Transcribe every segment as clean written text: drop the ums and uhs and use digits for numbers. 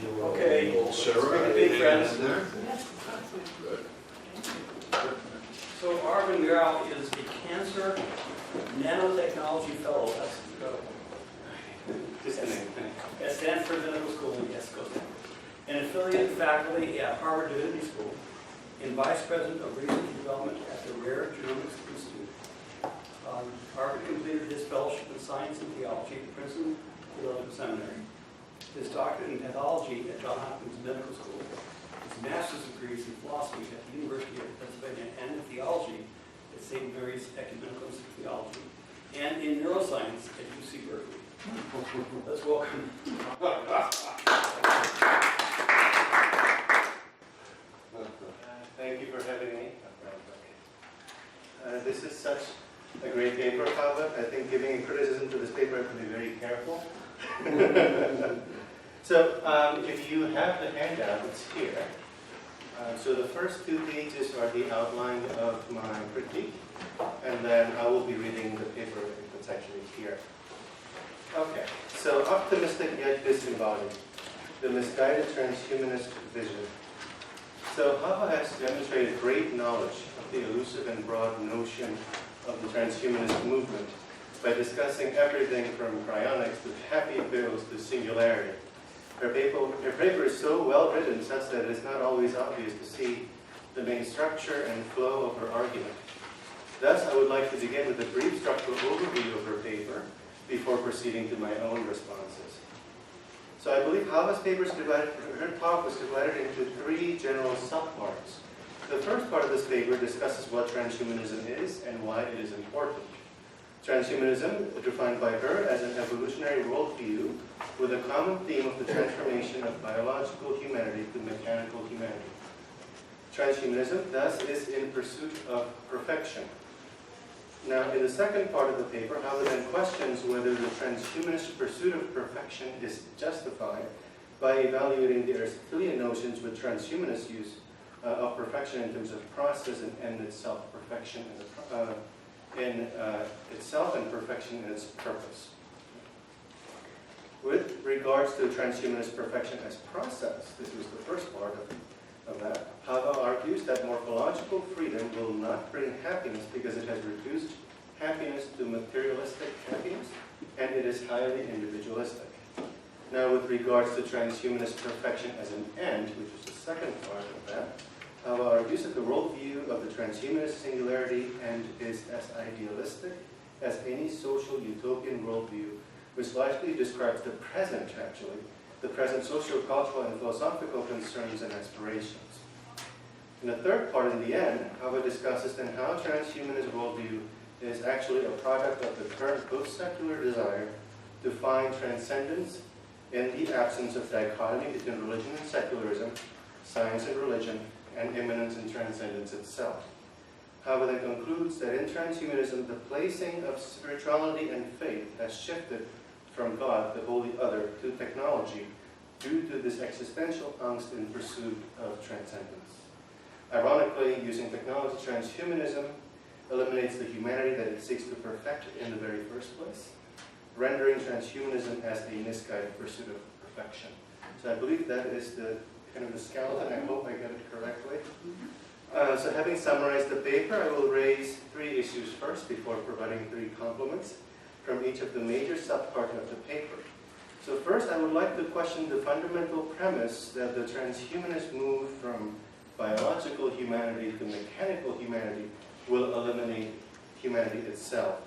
Okay, Sarah, big friends. there? Good. So Arvin Gouw is a cancer nanotechnology fellow. That's incredible. Just a name. At Stanford Medical School in the East Coast. An affiliate faculty at Harvard Divinity School and vice president of research and development at the Rare Genomics Institute. Arvin completed his fellowship in science and theology at the Princeton Theological Seminary. His doctorate in pathology at Johns Hopkins Medical School. His master's degrees in philosophy at the University of Pennsylvania and in theology at St. Mary's Ecumenical Institute of Theology, and in neuroscience at UC Berkeley. Let's welcome. Thank you for having me. This is such a great paper, Gouw. I think giving a criticism to this paper, I have to be very careful. So if you have the handout, it's here. So the first 2 pages are the outline of my critique, and then I will be reading the paper if it's actually here. Okay, so optimistic yet disembodied, the misguided transhumanist vision. So Gouw has demonstrated great knowledge of the elusive and broad notion of the transhumanist movement by discussing everything from cryonics to happy pills to singularity. Her paper is so well written such that it is not always obvious to see the main structure and flow of her argument. Thus, I would like to begin with a brief structural overview of her paper before proceeding to my own responses. So I believe Gouw's her talk was divided into 3 general subparts. The first part of this paper discusses what transhumanism is and why it is important. Transhumanism, defined by her as an evolutionary worldview with a common theme of the transformation of biological humanity to mechanical humanity. Transhumanism, thus, is in pursuit of perfection. Now, in the second part of the paper, Gouw then questions whether the transhumanist pursuit of perfection is justified by evaluating the Aristotelian notions with transhumanist use of perfection in terms of process and end itself, perfection in itself and perfection in its purpose. With regards to transhumanist perfection as process, this was the first part of that, Gouw argues that morphological freedom will not bring happiness because it has reduced happiness to materialistic happiness, and it is highly individualistic. Now, with regards to transhumanist perfection as an end, which is the second part of that, Gouw argues that the worldview of the transhumanist singularity end is as idealistic as any social utopian worldview, which largely describes the present, actually, the present socio-cultural and philosophical concerns and aspirations. In the third part, in the end, Gouw discusses then how transhumanist worldview is actually a product of the current post-secular desire to find transcendence in the absence of dichotomy between religion and secularism, science and religion, and immanence and transcendence itself. Gouw then concludes that in transhumanism, the placing of spirituality and faith has shifted from God, the holy other, to technology due to this existential angst in pursuit of transcendence. Ironically, using technology, transhumanism eliminates the humanity that it seeks to perfect in the very first place, rendering transhumanism as a misguided pursuit of perfection. So I believe that is the kind of the skeleton. I hope I get it correctly. So having summarized the paper, I will raise 3 issues first before providing 3 compliments from each of the major subparts of the paper. So first, I would like to question the fundamental premise that the transhumanist move from biological humanity to mechanical humanity will eliminate humanity itself.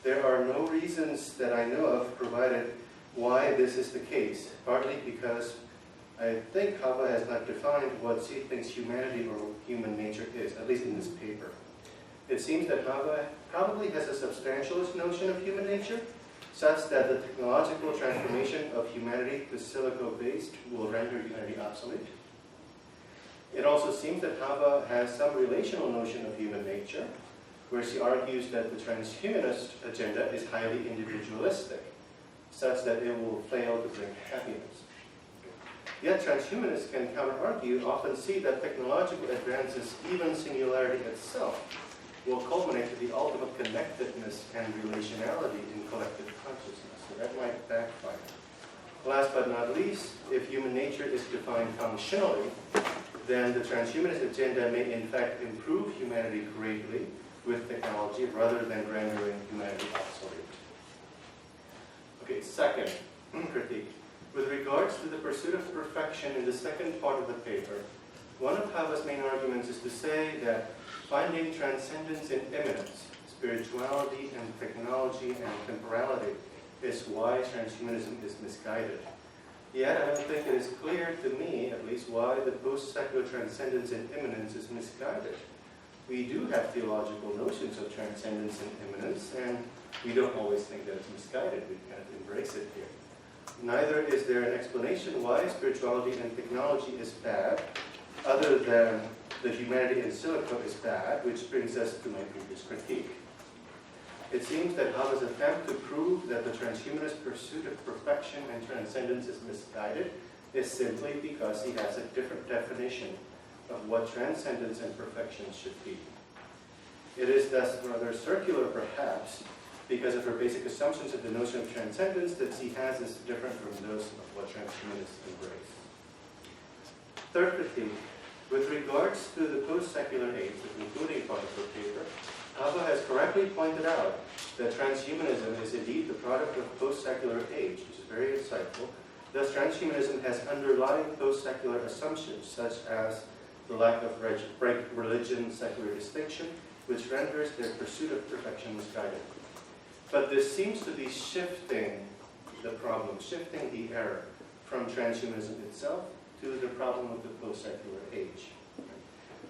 There are no reasons that I know of provided why this is the case, partly because I think Gouw has not defined what she thinks humanity or human nature is, at least in this paper. It seems that Gouw probably has a substantialist notion of human nature, such that the technological transformation of humanity to silico-based will render humanity obsolete. It also seems that Gouw has some relational notion of human nature, where she argues that the transhumanist agenda is highly individualistic, such that it will fail to bring happiness. Yet transhumanists can counter-argue, often see that technological advances, even singularity itself, will culminate to the ultimate connectedness and relationality in collective consciousness. So that might backfire. Last but not least, if human nature nature is defined functionally, then the transhumanist agenda may in fact improve humanity greatly with technology rather than rendering humanity obsolete. Okay, second critique. With regards to the pursuit of perfection in the second part of the paper, one of Hava's main arguments is to say that finding transcendence in immanence, spirituality and technology and temporality is why transhumanism is misguided. Yet I don't think it is clear to me, at least, why the post-secular transcendence in immanence is misguided. We do have theological notions of transcendence and immanence, and we don't always think that it's misguided. We kind of embrace it here. Neither is there an explanation why spirituality and technology is bad, other than the humanity in silico is bad, which brings us to my previous critique. It seems that Hava's attempt to prove that the transhumanist pursuit of perfection and transcendence is misguided is simply because he has a different definition of what transcendence and perfection should be. It is thus rather circular, perhaps, because of her basic assumptions of the notion of transcendence that she has is different from those of what transhumanists embrace. Third critique. With regards to the post-secular age, the concluding part of her paper, Hava has correctly pointed out that transhumanism is indeed the product of post-secular age, which is very insightful. Thus, transhumanism has underlying post-secular assumptions, such as the lack of religion-secular distinction, which renders their pursuit of perfection misguided. But this seems to be shifting the problem, shifting the error from transhumanism itself to the problem of the post-secular age.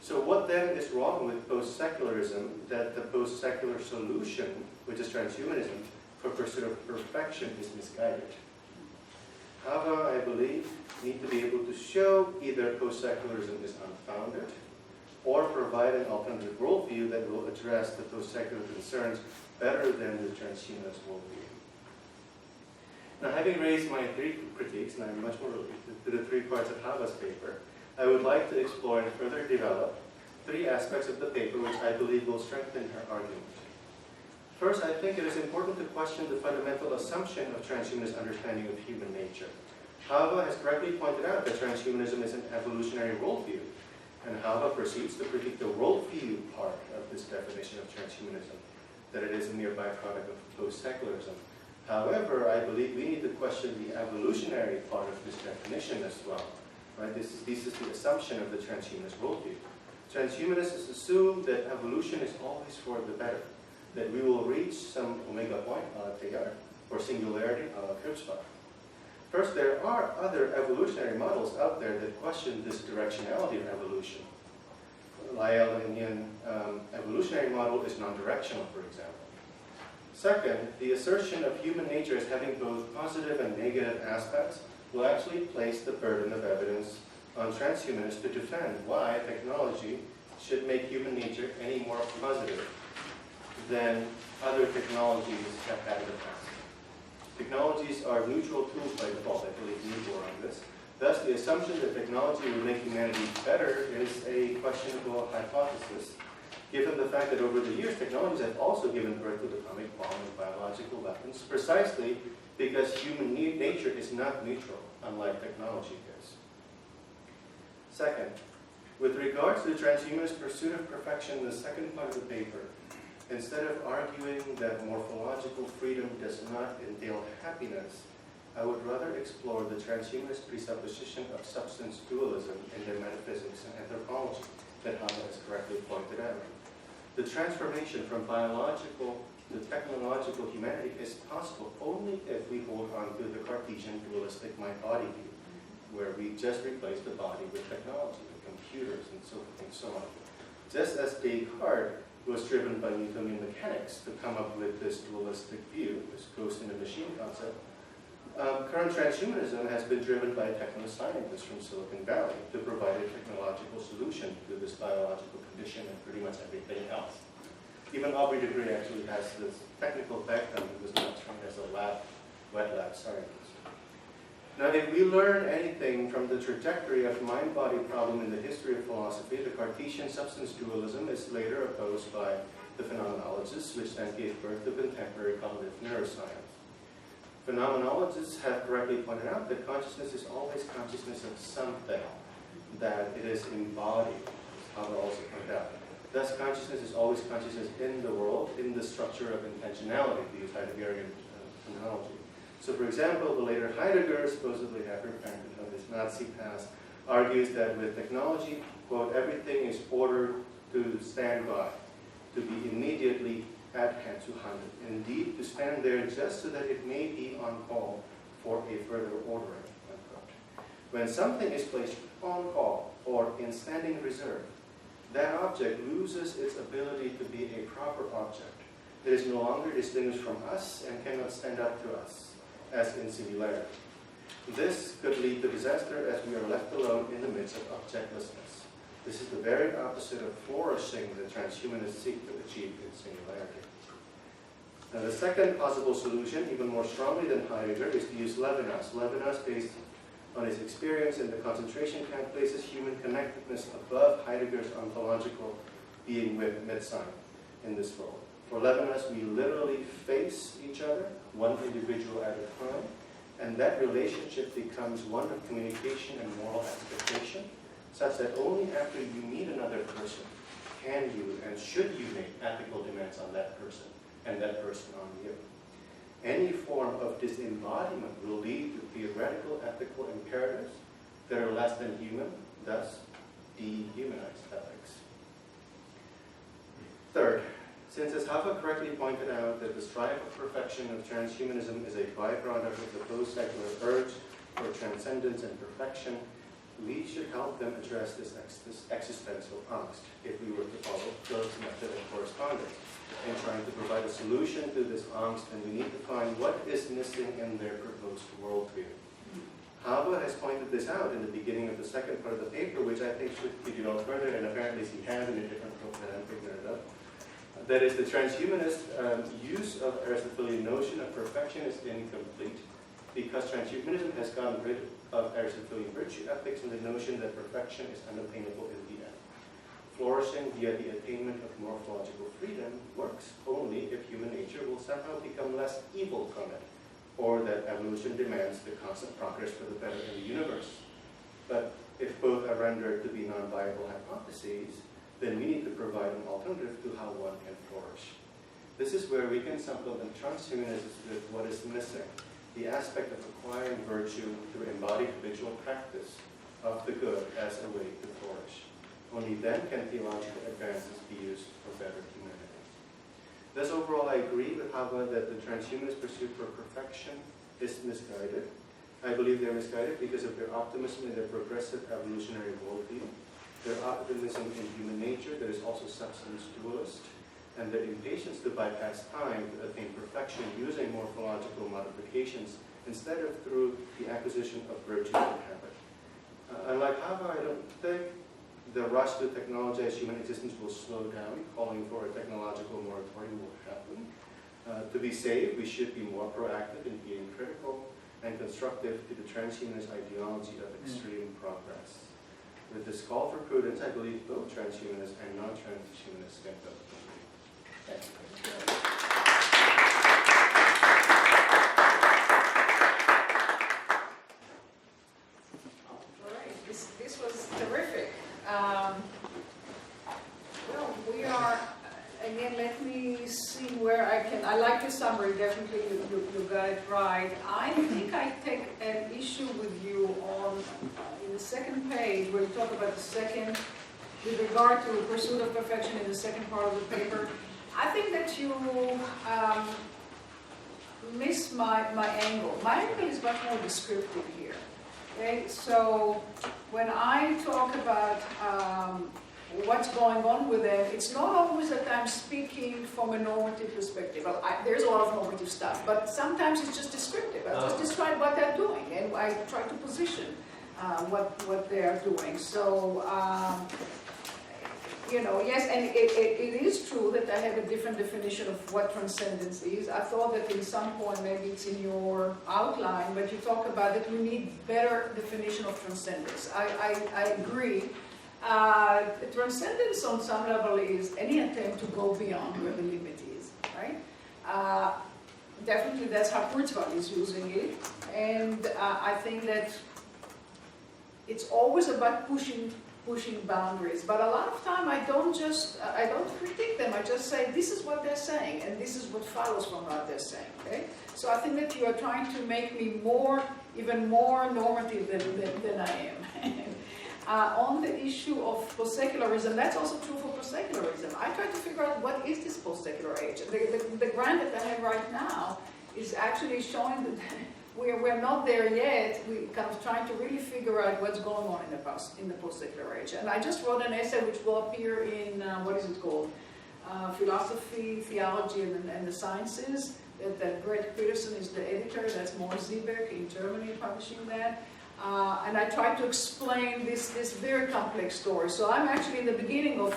So what then is wrong with post-secularism that the post-secular solution, which is transhumanism, for pursuit of perfection is misguided? Hava, I believe, need to be able to show either post-secularism is unfounded or provide an alternative worldview that will address the post-secular concerns better than the transhumanist worldview. Now, having raised my three critiques, and I'm much more related to the three parts of Hava's paper, I would like to explore and further develop three aspects of the paper which I believe will strengthen her argument. First, I think it is important to question the fundamental assumption of transhumanist understanding of human nature. Hava has correctly pointed out that transhumanism is an evolutionary worldview, and Hava proceeds to critique the worldview part of this definition of transhumanism, that it is a mere byproduct of post-secularism. However, I believe we need to question the evolutionary part of this definition as well. Right? This is the assumption of the transhumanist worldview. Transhumanists assume that evolution is always for the better, that we will reach some omega point, or singularity, Krebsbach. First, there are other evolutionary models out there that question this directionality of evolution. Lyell-Indian evolutionary model is non-directional, for example. Second, the assertion of human nature as having both positive and negative aspects will actually place the burden of evidence on transhumanists to defend why technology should make human nature any more positive than other technologies have had in the past. Technologies are neutral tools by default. I believe Niebuhr on this. Thus, the assumption that technology will make humanity better is a questionable hypothesis, given the fact that over the years, technologies have also given birth to the atomic bomb and biological weapons, precisely because human nature is not neutral, unlike technology is. Second, with regards to the transhumanist pursuit of perfection in the second part of the paper, instead of arguing that morphological freedom does not entail happiness, I would rather explore the transhumanist presupposition of substance dualism in their metaphysics and anthropology that Hava has correctly pointed out. The transformation from biological to technological humanity is possible only if we hold on to the Cartesian dualistic mind-body view, where we just replace the body with technology, with computers, and so on. Just as Descartes was driven by Newtonian mechanics to come up with this dualistic view, this ghost in the machine concept, current transhumanism has been driven by technoscientists from Silicon Valley to provide a technological solution to this biological condition and pretty much everything else. Even Aubrey de Grey actually has this technical background. He was not trained as a wet lab scientist. Now, if we learn anything from the trajectory of mind-body problem in the history of philosophy, the Cartesian substance dualism is later opposed by the phenomenologists, which then gave birth to contemporary cognitive neuroscience. Phenomenologists have correctly pointed out that consciousness is always consciousness of something, that it is embodied, as Haber also pointed out. Thus, consciousness is always consciousness in the world, in the structure of intentionality, to use Heideggerian terminology. So, for example, the later Heidegger, supposedly after of his Nazi past, argues that with technology, quote, everything is ordered to stand by, to be immediately at hand to handle. Indeed, to stand there just so that it may be on call for a further ordering, unquote. When something is placed on call or in standing reserve, that object loses its ability to be a proper object. It is no longer distinguished from us and cannot stand up to us, as in singularity. This could lead to disaster as we are left alone in the midst of objectlessness. This is the very opposite of flourishing that transhumanists seek to achieve in singularity. Now, the second possible solution, even more strongly than Heidegger, is to use Levinas. Levinas, based on his experience in the concentration camp, places human connectedness above Heidegger's ontological being with Mitsein in this world. For Levinas, we literally face each other, one individual at a time, and that relationship becomes one of communication and moral expectation, such that only after you meet another person can you and should you make ethical demands on that person and that person on you. Any form of disembodiment will lead to theoretical ethical imperatives that are less than human, thus dehumanized ethics. Third, since as Haber correctly pointed out that the strive of perfection of transhumanism is a byproduct of the post-secular urge for transcendence and perfection, we should help them address this existential angst if we were to follow Philip's method of correspondence. In trying to provide a solution to this angst, and we need to find what is missing in their proposed worldview. Haber has pointed this out in the beginning of the second part of the paper, which I think should be developed further, and apparently he has in a different book that I'm ignorant of. That is, the transhumanist use of Aristotelian notion of perfection is incomplete, because transhumanism has gotten rid of Aristotelian virtue ethics and the notion that perfection is unattainable in the end. Flourishing via the attainment of morphological freedom works only if human nature will somehow become less evil from it, or that evolution demands the constant progress for the better in the universe. But if both are rendered to be non-viable hypotheses, then we need to provide an alternative to how one can flourish. This is where we can supplement transhumanism with what is missing, the aspect of acquiring virtue through embodied habitual practice of the good as a way to flourish. Only then can theological advances be used for better humanity. Thus, overall, I agree with Haber that the transhumanist pursuit for perfection is misguided. I believe they're misguided because of their optimism in their progressive evolutionary worldview, their optimism in human nature that is also substance dualist, and their impatience to bypass time to attain perfection using morphological modifications instead of through the acquisition of virtue and habit. Unlike Haber, I don't think the rush to technologize human existence will slow down. Calling for a technological moratorium will happen. To be saved, we should be more proactive in being critical and constructive to the transhumanist ideology of extreme progress. With this call for prudence, I believe both transhumanists and non-transhumanists can vote. Thank you. All right, this was terrific. Well, we are, again, let me see where I like the summary, definitely you got it right. I think I take an issue with you on, in the second page, where you talk about the second, with regard to pursuit of perfection in the second part of the paper. I think that you miss my angle. My angle is much more descriptive here. Okay, so when I talk about what's going on with them, it's not always that I'm speaking from a normative perspective. Well, there's a lot of normative stuff, but sometimes it's just descriptive. I just describe what they're doing, and I try to position what they're doing. So, you know, yes, and it is true that I have a different definition of what transcendence is. I thought that in some point, maybe it's in your outline, but you talk about that we need better definition of transcendence. I agree. Transcendence on some level is any attempt to go beyond where the limit is, right? definitely that's how Kurzweil is using it. And I think that it's always about pushing boundaries. But a lot of time I don't critique them. I just say, this is what they're saying, and this is what follows from what they're saying, okay? So I think that you are trying to make me even more normative than I am. On the issue of post-secularism, that's also true for post-secularism. I try to figure out what is this post-secular age. The grant that I have right now is actually showing that we're not there yet. We're kind of trying to really figure out what's going on in the post-secular age. And I just wrote an essay which will appear in, what is it called? Philosophy, Theology, and the Sciences. That Greg Peterson is the editor. That's Morris Ziebeck in Germany publishing that. And I try to explain this very complex story. So I'm actually in the beginning of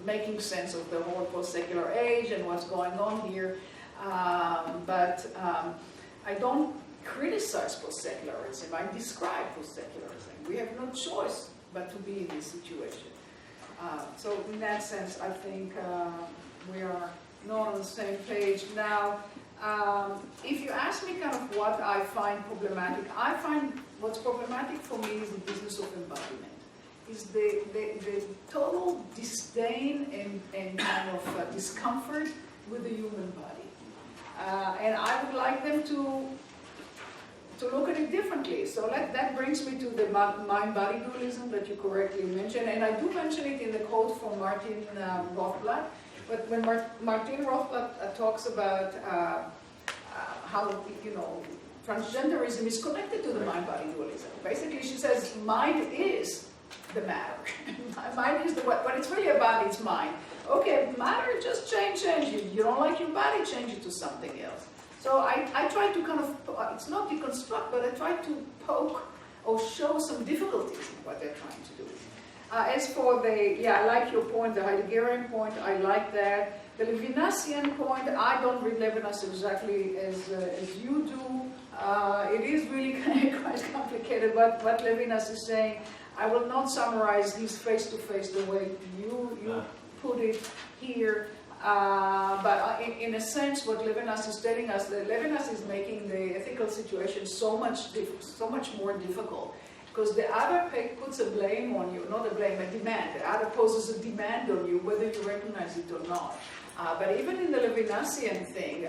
making sense of the whole post-secular age and what's going on here. But I don't criticize post-secularism. I describe post-secularism. We have no choice but to be in this situation. So in that sense, I think we are not on the same page. Now, if you ask me kind of what I find problematic, I find what's problematic for me is the business of embodiment. Is the total disdain and kind of discomfort with the human body. And I would like them to look at it differently. So that brings me to the mind-body dualism that you correctly mentioned. And I do mention it in the quote from Martin Rothblatt. But when Martin Rothblatt talks about how, transgenderism is connected to the mind-body dualism. Basically, she says mind is the matter. Mind is what it's really about is mind. Okay, matter, just change it. You don't like your body, change it to something else. So I try to kind of, it's not deconstruct, but I try to poke or show some difficulties in what they're trying to do. As for I like your point, the Heideggerian point, I like that. The Levinasian point, I don't read Levinas exactly as you do. It is really quite complicated what Levinas is saying. I will not summarize his face-to-face the way you put it here. But in a sense, what Levinas is telling us, that Levinas is making the ethical situation so much more difficult. Because the other puts a blame on you, not a blame, a demand. The other poses a demand on you, whether you recognize it or not. But even in the Levinasian thing,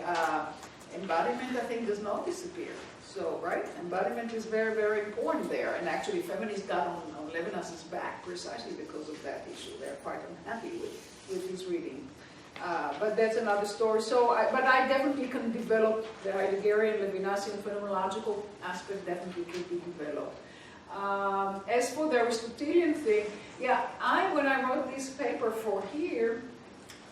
embodiment, I think, does not disappear. So, right? Embodiment is very, very important there. And actually, feminists got on Levinas's back precisely because of that issue. They're quite unhappy with his reading. But that's another story. So, but I definitely can develop the Heideggerian, Levinasian phenomenological aspect, definitely could be developed. As for the Aristotelian thing, when I wrote this paper for here,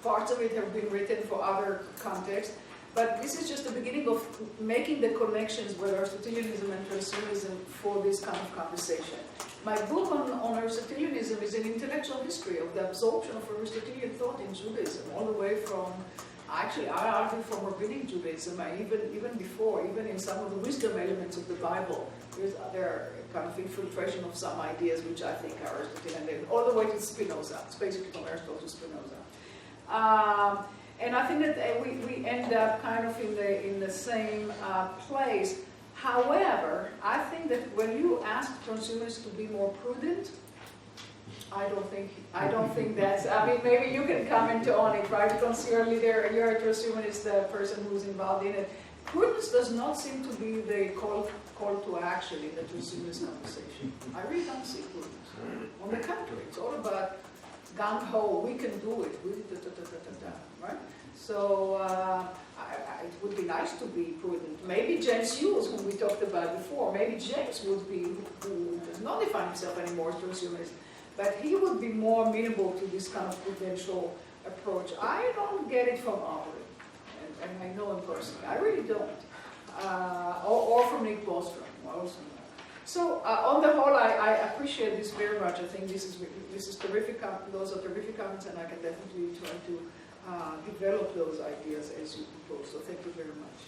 parts of it have been written for other contexts, but this is just the beginning of making the connections with Aristotelianism and transhumanism for this kind of conversation. My book on Aristotelianism is an intellectual history of the absorption of Aristotelian thought in Judaism, all the way from, actually I argue from rabbinic Judaism, even before, even in some of the wisdom elements of the Bible, there are kind of infiltration of some ideas which I think are Aristotelian, all the way to Spinoza. It's basically from Aristotle to Spinoza. And I think that we end up kind of in the same place. However, I think that when you ask consumers to be more prudent, I don't think that's, maybe you can comment on it, right? Because you're a transhumanist person who's involved in it. Prudence does not seem to be the call to action in the transhumanist conversation. I really don't see prudence. On the contrary, it's all about gung-ho, we can do it, right? So it would be nice to be prudent. Maybe James Hughes, whom we talked about before, maybe James would be, who does not define himself anymore as transhumanist, but he would be more amenable to this kind of prudential approach. I don't get it from Arvin, and I know him personally. I really don't. Or from Nick Bostrom. So on the whole, I appreciate this very much. I think this is terrific. Those are terrific comments, and I can definitely try to develop those ideas as you propose. So thank you very much.